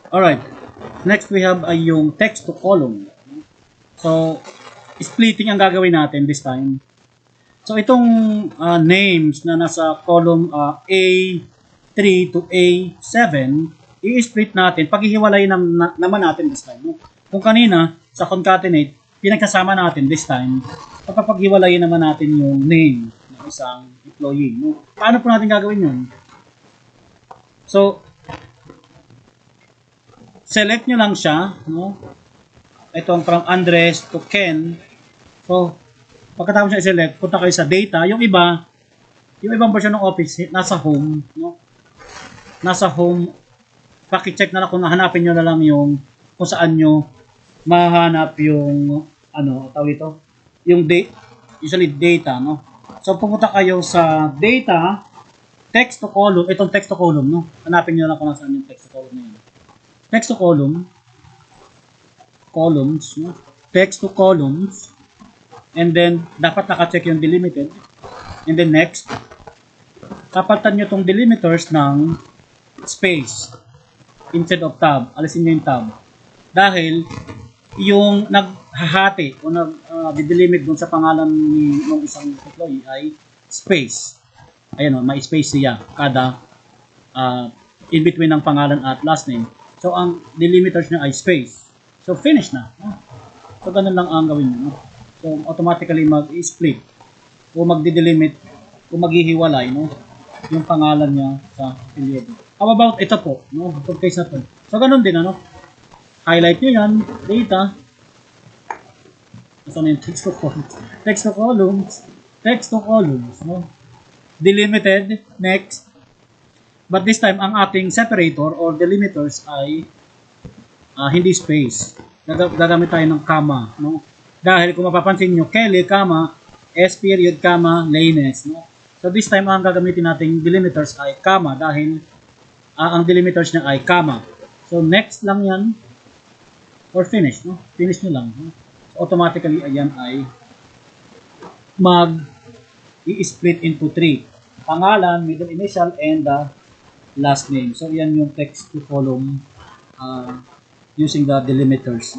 Alright. Next we have ay yung text to column. So, splitting ang gagawin natin this time. So, itong names na nasa column A3 to A7, i-split natin, paghihiwalay naman natin this time. No? Kung kanina, sa concatenate, pinagsasama natin this time, papapaghiwalayin naman natin yung name ng isang employee. No? Paano po natin gagawin yun? So, select nyo lang siya. No? Itong from Andres to Ken. So, pagkatapos nyo i-select, punta kayo sa data. Yung ibang version ng Office, nasa home. No? Nasa home, paki-check na lang kung hanapin nyo na lang yung kung saan nyo mahanap yung tawag ito, yung usually data, no? So, pupunta kayo sa data, text to column, itong text to column, no? Hanapin nyo lang kung saan yung text to column na yun. Text to column, columns, no? Text to columns, and then, dapat naka-check yung delimited, and then next, kapalitan nyo itong delimiters ng space, instead of tab, alisin nyo yung tab. Dahil, yung naghahati o nag-delimit dun sa pangalan ng isang employee ay space. Ayan o, may space siya kada in between ng pangalan at last name. So, ang delimiters niya ay space. So, finish na. So, ganun lang ang gawin nyo. So, automatically mag-split o magdidelimit o maghihiwalay yung pangalan niya sa apelyido. How about ito po? Itong case na to. So, ganun din, highlight nyo yan, data. Ito na yung text to columns. Text to columns. Text to columns. Delimited. Next. But this time, ang ating separator or delimiters ay hindi space. Gagamit tayo ng comma. Dahil kung mapapansin nyo, Kelly, comma, S period, comma, Lanes. So this time, ang gagamitin nating delimiters ay comma dahil ang delimiters niya ay comma. So next lang yan. Or finish, Finish nyo lang. So, automatically, ayan ay i-split into 3. Pangalan, middle initial, and the last name. So, ayan yung text to column using the delimiters.